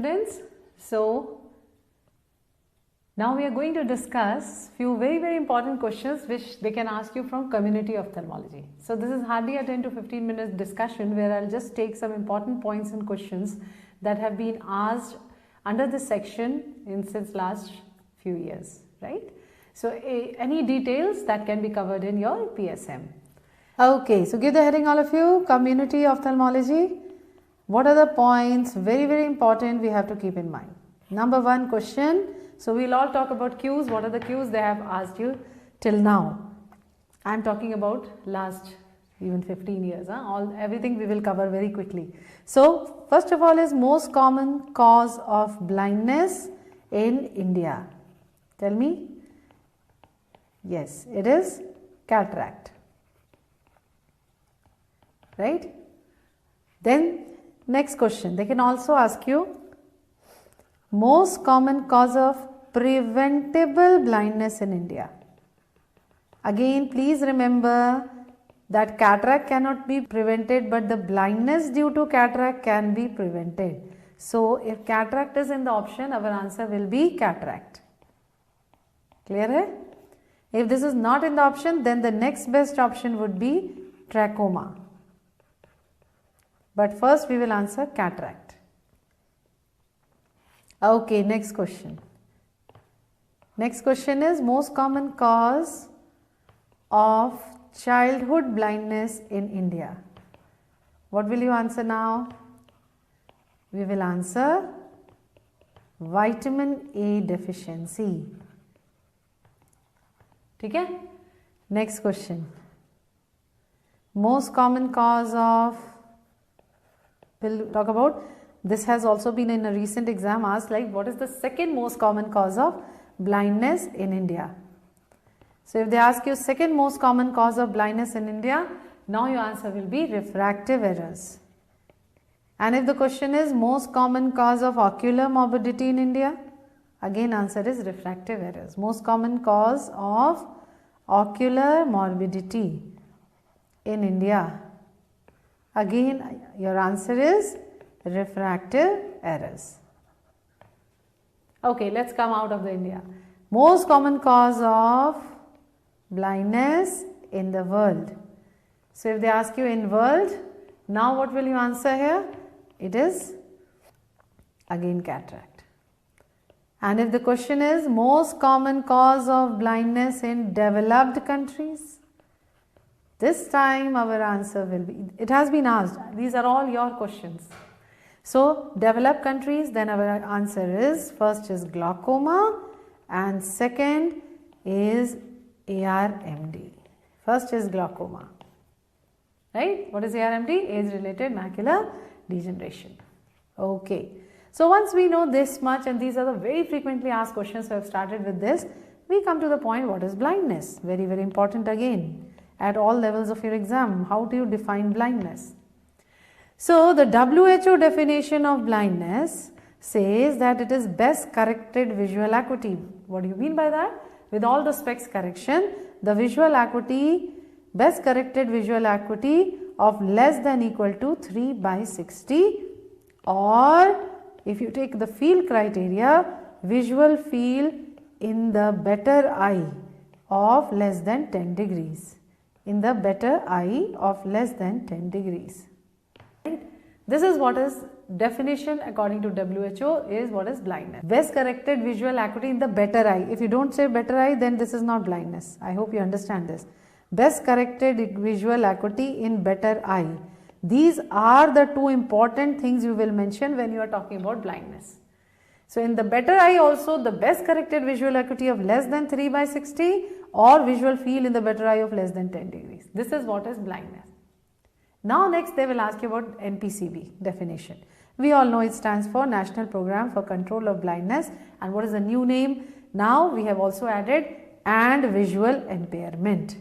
students. So now we are going to discuss few very important questions which they can ask you from community ophthalmology. So this is hardly a 10 to 15 minutes discussion where I'll just take some important points and questions that have been asked under this section since last few years, right? So any details that can be covered in your PSM. Okay, so give the heading all of you, community ophthalmology. What are the points, very important, we have to keep in mind. Number one question, so we'll all talk about cues. What are the cues they have asked you till now? I'm talking about last even 15 years, everything we will cover very quickly. So first of all is most common cause of blindness in India. Tell me. Yes, it is cataract, right? Then next question, they can also ask you most common cause of preventable blindness in India. Again, please remember that cataract cannot be prevented, but the blindness due to cataract can be prevented. So if cataract is in the option, our answer will be cataract. Clear hai? If this is not in the option, then the next best option would be trachoma. But first we will answer cataract. Okay, next question. Next question is most common cause of childhood blindness in India. What will you answer now? We will answer vitamin A deficiency. Okay? Next question. Most common cause of, we'll talk about, this has also been in a recent exam asked, like what is the second most common cause of blindness in India? So if they ask you second most common cause of blindness in India, now your answer will be refractive errors. And if the question is most common cause of ocular morbidity in India, again answer is refractive errors. Most common cause of ocular morbidity in India, again your answer is refractive errors. Okay, let's come out of the India. Most common cause of blindness in the world. So if they ask you in world, now what will you answer here? It is again cataract. And if the question is most common cause of blindness in developed countries, this time our answer will be, it has been asked, these are all your questions. So developed countries, then our answer is, first is glaucoma and second is ARMD. First is glaucoma, right? What is ARMD? Age-related macular degeneration. Okay. So once we know this much, and these are the very frequently asked questions, so I have started with this, we come to the point, what is blindness? Very important again at all levels of your exam. How do you define blindness? So the WHO definition of blindness says that it is best corrected visual acuity. What do you mean by that? With all the specs correction, the visual acuity, best corrected visual acuity of less than equal to 3/60, or if you take the field criteria, visual field in the better eye of less than 10 degrees. In the better eye of less than 10 degrees. Right? This is what is definition according to WHO is what is blindness. Best corrected visual acuity in the better eye. If you don't say better eye, then this is not blindness. I hope you understand this. Best corrected visual acuity in better eye. These are the two important things you will mention when you are talking about blindness. So in the better eye also, the best corrected visual acuity of less than 3/60 or visual field in the better eye of less than 10 degrees. This is what is blindness. Now next they will ask you about NPCB definition. We all know it stands for National Program for Control of Blindness, and what is the new name? Now we have also added and visual impairment,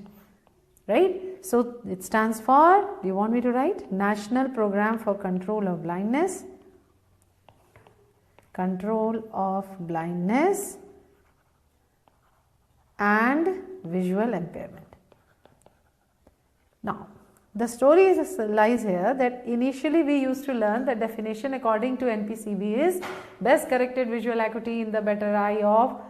right? So it stands for, do you want me to write? National Program for Control of Blindness, Control of Blindness and Visual Impairment. Now The story lies here that initially we used to learn the definition according to NPCB is best corrected visual acuity in the better eye of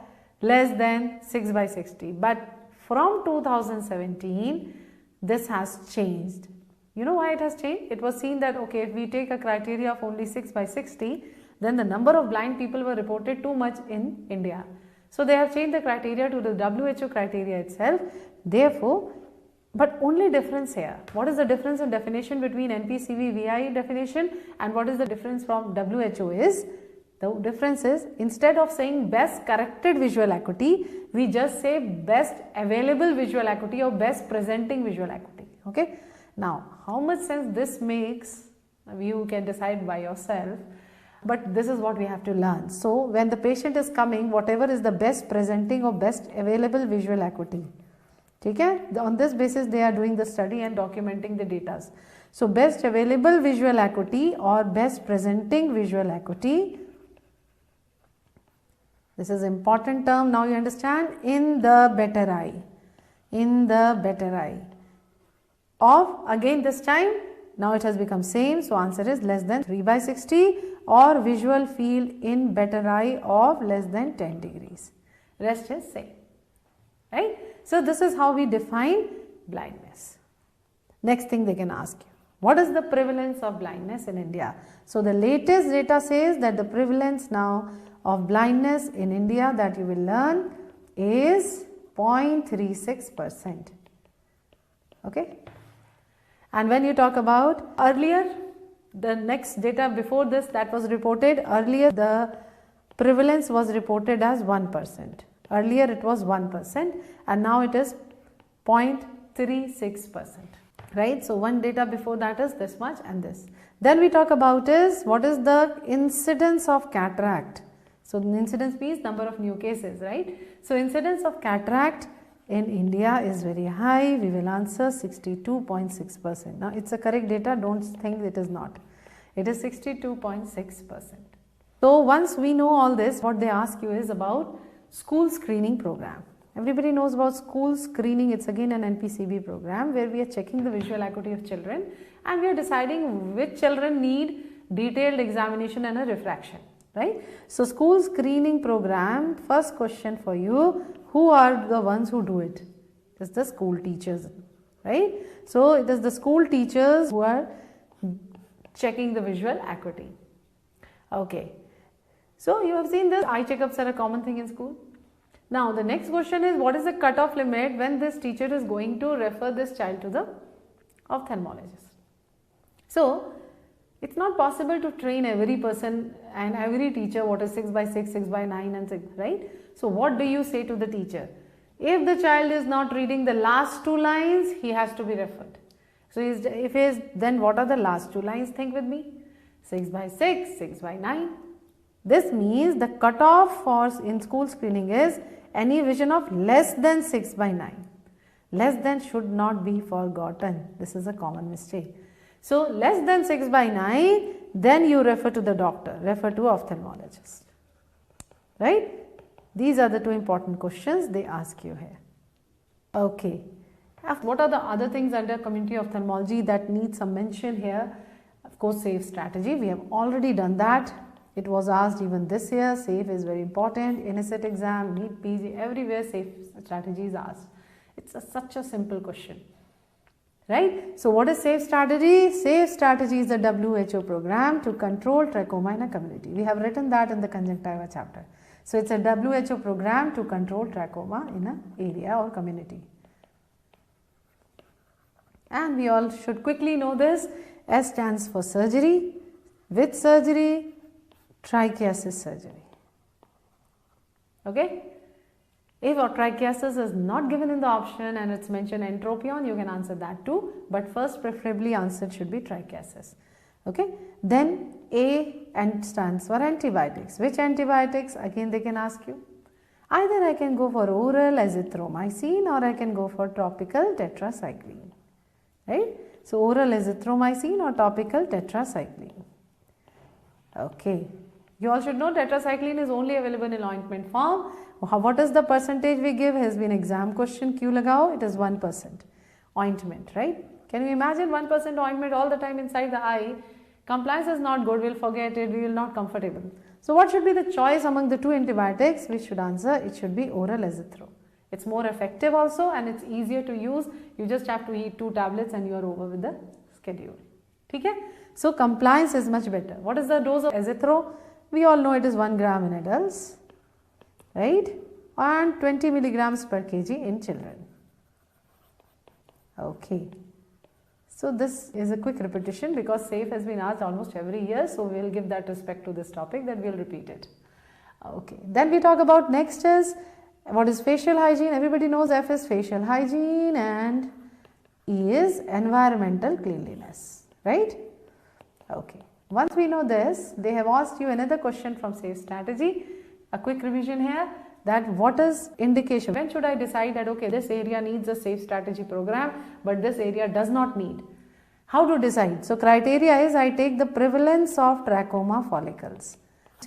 less than 6/60. But from 2017, this has changed. You know why it has changed? It was seen that okay, if we take a criteria of only 6/60, then the number of blind people were reported too much in India. So they have changed the criteria to the WHO criteria itself. Therefore, but only difference here. What is the difference in definition between NPCB VI definition and what is the difference from WHO is? The difference is instead of saying best corrected visual acuity, we just say best available visual acuity or best presenting visual acuity. Okay. Now, how much sense this makes, you can decide by yourself, but this is what we have to learn. So, when the patient is coming, whatever is the best presenting or best available visual acuity. Okay? On this basis, they are doing the study and documenting the data. So, best available visual acuity or best presenting visual acuity. This is important term. Now, you understand, in the better eye. In the better eye. Of, again this time, now it has become same. So, answer is less than 3/60 or visual field in better eye of less than 10 degrees. Rest is same. Right? So, this is how we define blindness. Next thing they can ask you, what is the prevalence of blindness in India? So, the latest data says that the prevalence now of blindness in India that you will learn is 0.36%. Okay? And when you talk about earlier, the next data before this that was reported, earlier the prevalence was reported as 1%. Earlier it was 1% and now it is 0.36%, right? So, one data before that is this much and this. Then we talk about is what is the incidence of cataract. So, the incidence means number of new cases, right? So, incidence of cataract in India is very high. We will answer 62.6%. Now, it is a correct data, do not think it is not. It is 62.6%. So, once we know all this, what they ask you is about school screening program. Everybody knows about school screening. It's again an NPCB program where we are checking the visual acuity of children and we are deciding which children need detailed examination and a refraction, right? So, school screening program, first question for you, who are the ones who do it? It is the school teachers, right? So, it is the school teachers who are checking the visual acuity. Okay. So, you have seen this, eye checkups are a common thing in school. Now, the next question is what is the cutoff limit when this teacher is going to refer this child to the ophthalmologist? So, it is not possible to train every person and every teacher what is 6/6, 6/9 and 6, right? So, what do you say to the teacher? If the child is not reading the last two lines, he has to be referred. So, if he is, then what are the last two lines? Think with me. 6/6, 6/9. This means the cutoff for in school screening is any vision of less than 6/9. Less than should not be forgotten. This is a common mistake. So, less than 6/9, then you refer to the doctor, refer to ophthalmologist, right? These are the two important questions they ask you here. Okay. What are the other things under community ophthalmology that need some mention here? Of course, SAFE strategy. We have already done that. It was asked even this year. SAFE is very important. NSET exam, NEET, PG, everywhere SAFE strategy is asked. It's such a simple question. Right? So, what is SAFE strategy? SAFE strategy is the WHO program to control trachoma in a community. We have written that in the conjunctiva chapter. So, it is a WHO program to control trachoma in an area or community. And we all should quickly know this. S stands for surgery, with surgery, trichiasis surgery. Okay? If or trichiasis is not given in the option and it's mentioned entropion, you can answer that too. But first preferably answered should be trichiasis. Okay? Then A and stands for antibiotics. Which antibiotics? Again they can ask you. Either I can go for oral azithromycin or I can go for topical tetracycline. Right? So, oral azithromycin or topical tetracycline. Okay. You all should know tetracycline is only available in ointment form. What is the percentage we give has been exam question, Q lagao, it is 1%. Ointment, right? Can you imagine 1% ointment all the time inside the eye? Compliance is not good, we'll forget it, we will not comfortable. So what should be the choice among the two antibiotics? We should answer, it should be oral azithro. It's more effective also and it's easier to use. You just have to eat 2 tablets and you are over with the schedule. Okay? So compliance is much better. What is the dose of azithro? We all know it is 1 gram in adults, right? And 20 milligrams per kg in children. Okay. So this is a quick repetition because SAFE has been asked almost every year. So we will give that respect to this topic, that we will repeat it. Okay. Then we talk about next is what is facial hygiene. Everybody knows F is facial hygiene and E is environmental cleanliness, right? Okay. Once we know this, they have asked you another question from SAFE strategy. A quick revision here, that what is indication? When should I decide that okay, this area needs a SAFE strategy program but this area does not need? How to decide? So criteria is I take the prevalence of trachoma follicles.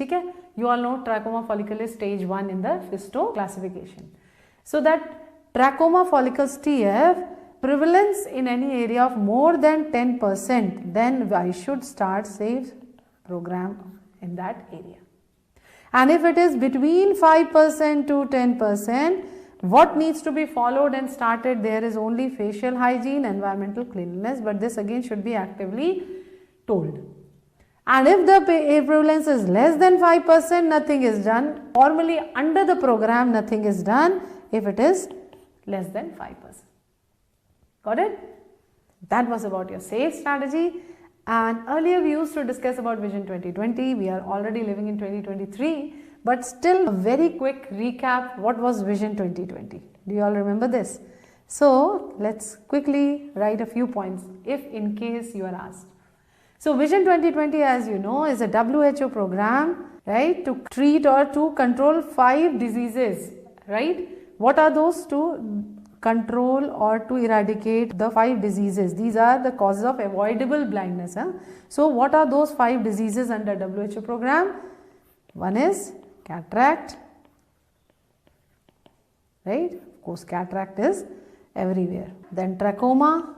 Okay? You all know trachoma follicle is stage 1 in the Fisto classification. So that trachoma follicles TF prevalence in any area of more than 10%, then I should start SAFE program in that area. And if it is between 5% to 10%, what needs to be followed and started? There is only facial hygiene, environmental cleanliness, but this again should be actively told. And if the prevalence is less than 5%, nothing is done. Formally under the program, nothing is done if it is less than 5%. Got it? That was about your SAFE strategy. And earlier we used to discuss about Vision 2020. We are already living in 2023. But still a very quick recap, what was Vision 2020? Do you all remember this? So let's quickly write a few points if in case you are asked. So Vision 2020, as you know, is a WHO program, right, to treat or to control 5 diseases, right? What are those? To control or to eradicate the 5 diseases. These are the causes of avoidable blindness. So what are those 5 diseases under WHO program? One is cataract, right? Of course, cataract is everywhere. Then trachoma,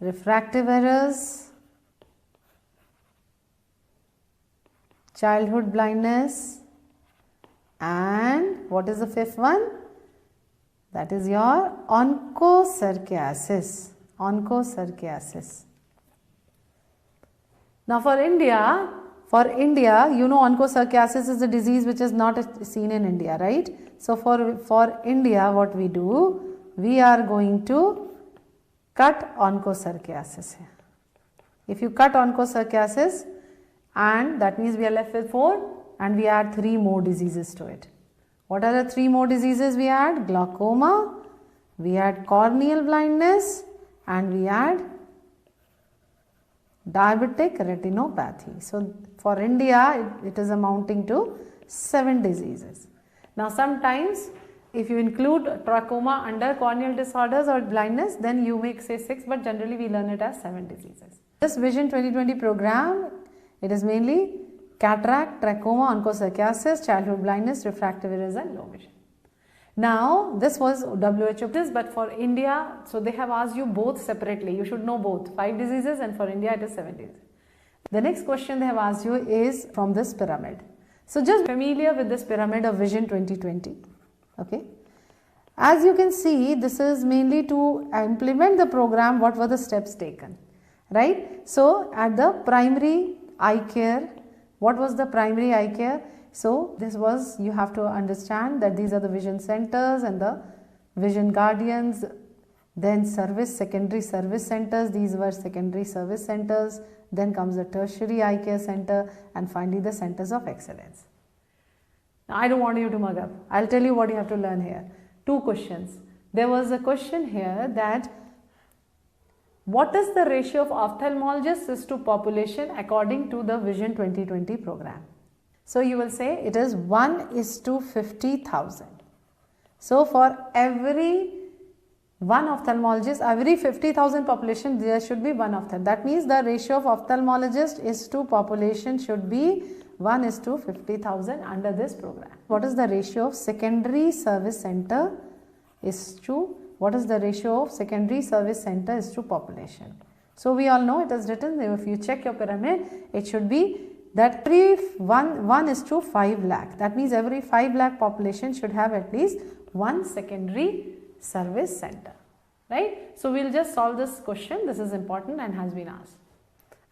refractive errors, childhood blindness, and what is the 5th one? That is your onchocerciasis. Onchocerciasis. Now for India, you know onchocerciasis is a disease which is not seen in India, right? So for India, what we do, we are going to cut onchocerciasis here. If you cut onchocerciasis, and that means we are left with 4 and we add 3 more diseases to it. What are the 3 more diseases we add? Glaucoma, we add corneal blindness, and we add diabetic retinopathy. So for India, it is amounting to 7 diseases. Now sometimes if you include trachoma under corneal disorders or blindness, then you may say 6, but generally we learn it as 7 diseases. This Vision 2020 program, it is mainly cataract, trachoma, onchocerciasis, childhood blindness, refractive errors and low vision. Now this was WHO, but for India, so they have asked you both separately. You should know both 5 diseases, and for India it is 7 diseases. The next question they have asked you is from this pyramid. So just familiar with this pyramid of Vision 2020. Okay. As you can see, this is mainly to implement the program. What were the steps taken, right? So at the primary eye care, what was the primary eye care? So this was, you have to understand that these are the vision centers and the vision guardians, then secondary service centers, these were secondary service centers, then comes the tertiary eye care center, and finally the centers of excellence. Now I don't want you to mug up, I'll tell you what you have to learn here. 2 questions. There was a question here that what is the ratio of ophthalmologists to population according to the Vision 2020 program? So you will say it is 1:50,000. So for every 1 ophthalmologist, every 50,000 population, there should be 1 ophthalmologist. That means the ratio of ophthalmologist is to population should be 1:50,000 under this program. What is the ratio of secondary service center is to what is the ratio of secondary service centers to population. So we all know it is written, if you check your pyramid, it should be that every 1 is to 5 lakh. That means every 5 lakh population should have at least one secondary service center, right? So we will just solve this question. This is important and has been asked.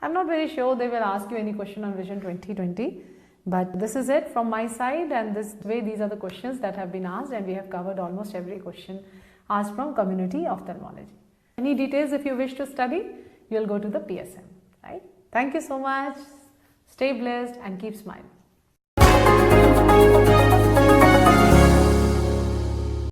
I am not very sure they will ask you any question on Vision 2020, but this is it from my side, and this way these are the questions that have been asked, and we have covered almost every question asked from community ophthalmology. Any details if you wish to study, you will go to the PSM, right? Thank you so much. Stay blessed and keep smiling.